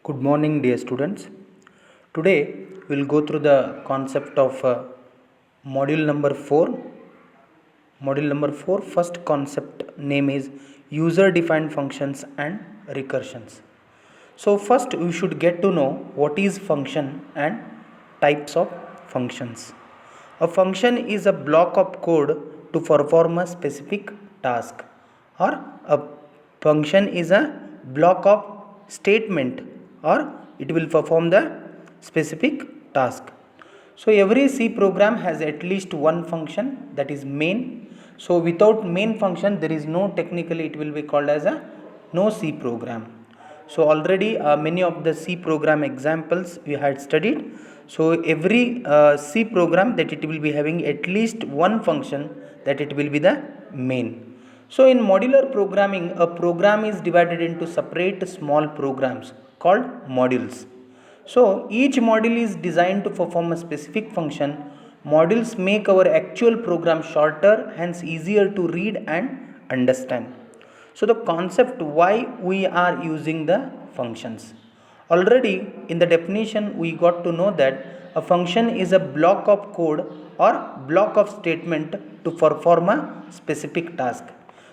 Good morning, dear students. Today we will go through the concept of module number 4. Module number 4, first concept name is user defined functions and recursions. So, first we should get to know what is function and types of functions. A function is a block of code to perform a specific task, or a function is a block of statement, or it will perform the specific task. So every C program has at least one function, that is main. So without main function there is no, technically it will be called as a no C program. So already many of the C program examples we had studied. So every C program, that it will be having at least one function, that it will be the main. So in modular programming, a program is divided into separate small programs called modules. So each module is designed to perform a specific function. Modules make our actual program shorter, hence easier to read and understand. So the concept why we are using the functions. Already in the definition we got to know that a function is a block of code or block of statement to perform a specific task.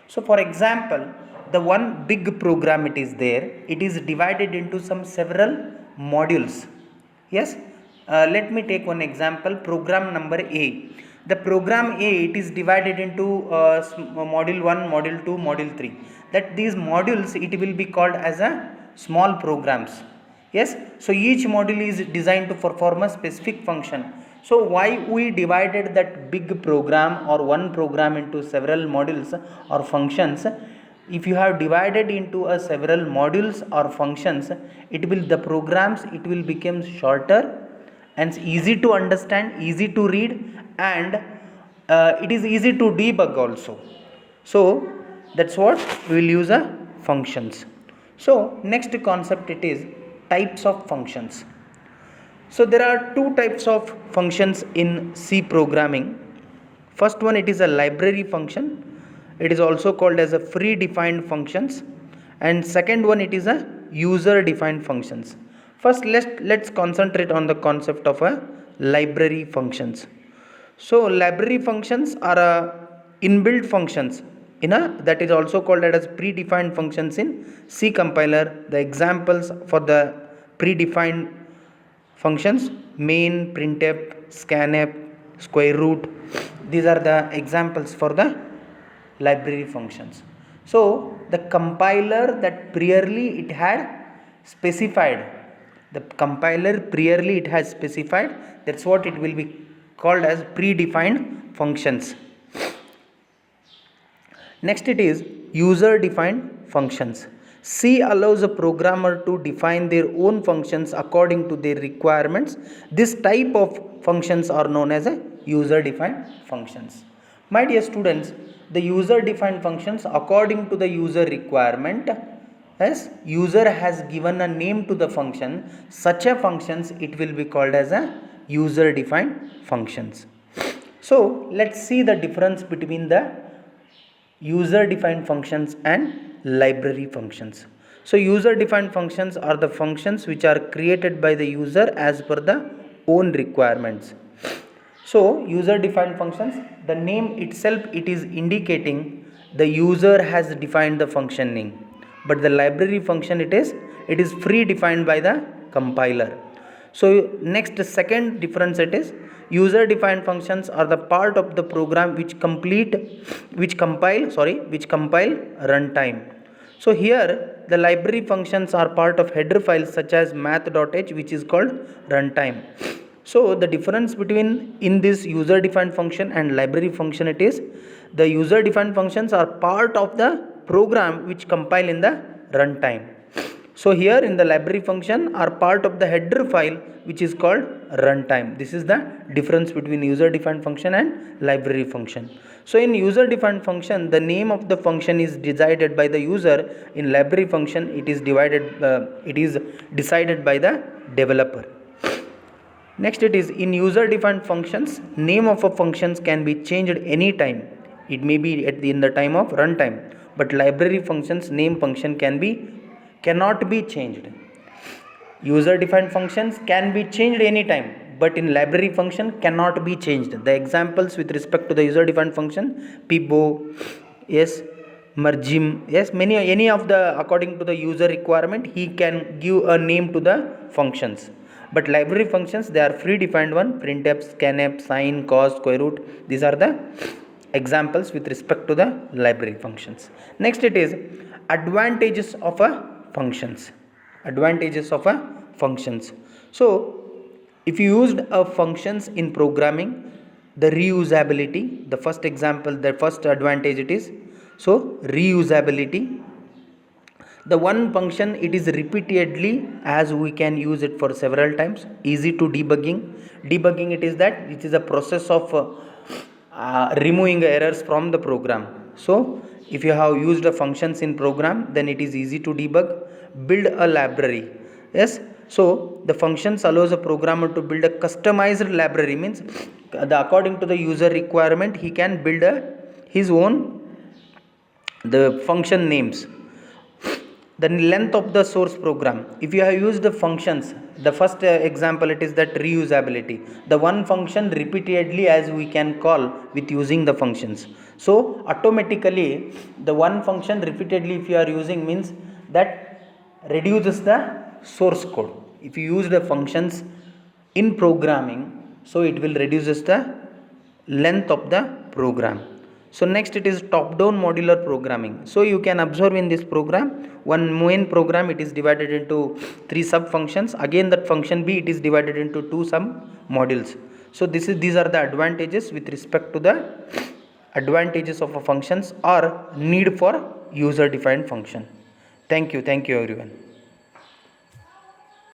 So for example, the one big program it is there, it is divided into some several modules. Yes, let me take one example, program number A. The program A, it is divided into module 1, module 2, module 3. That these modules, it will be called as a small programs. Yes, so each module is designed to perform a specific function. So why we divided that big program or one program into several modules or functions? If you have divided into a several modules or functions, it will, the programs, it will become shorter and easy to understand, easy to read, and it is easy to debug also. So that's what we will use a functions. So next concept, it is types of functions. So there are two types of functions in C programming. First one, it is a library function. It is also called as a predefined functions. And second one, it is a user defined functions. First let's concentrate on the concept of a library functions. So library functions are a inbuilt functions in a, that is also called as predefined functions in C compiler. The examples for the predefined functions: main, printf, scanf, square root. These are the examples for the library functions. So the compiler that priorly it had specified, the compiler priorly it has specified, that's what it will be called as predefined functions. Next it is user defined functions. C allows a programmer to define their own functions according to their requirements. This type of functions are known as a user defined functions. My dear students, the user defined functions according to the user requirement, as user has given a name to the function, such a functions it will be called as a user defined functions. So let's see the difference between the user defined functions and library functions. So user defined functions are the functions which are created by the user as per the own requirements. So user defined functions, the name itself, it is indicating the user has defined the function name, but the library function, it is predefined by the compiler. So next, second difference, it is user defined functions are the part of the program which compile runtime. So here the library functions are part of header files such as math.h, which is called runtime. So the difference between in this user defined function and library function, it is the user defined functions are part of the program which compile in the runtime. So here in the library function are part of the header file which is called runtime. This is the difference between user defined function and library function. So in user defined function, the name of the function is decided by the user. In library function, it is decided by the developer. Next it is in user defined functions, name of a functions can be changed anytime. It may be in the time of runtime, but library functions name function cannot be changed. User defined functions can be changed anytime, but in library function cannot be changed. The examples with respect to the user defined function, pibo, yes, mergim, yes, many, any of the, according to the user requirement, he can give a name to the functions. But library functions, they are free defined one: printf, scanf, sign, cos, square root. These are the examples with respect to the library functions. Next, it is advantages of a functions. Advantages of a functions. So if you used a functions in programming, the reusability, the first example, the first advantage it is, so reusability. The one function, it is repeatedly, as we can use it for several times. Easy to debugging. Debugging, it is that it is a process of removing errors from the program. So if you have used a functions in program, then it is easy to debug. Build a library, yes. So the functions allows a programmer to build a customized library, means according to the user requirement, he can build his own the function names. The length of the source program, if you have used the functions, the first example, it is that reusability. The one function repeatedly, as we can call with using the functions, so automatically the one function repeatedly if you are using, means that reduces the source code. If you use the functions in programming, so it will reduces the length of the program. So next, it is top down modular programming. So you can observe in this program, one main program, it is divided into 3 sub functions. Again, that function b, it is divided into 2 sub modules. So these are the advantages with respect to the advantages of a functions or need for user defined function. Thank you everyone.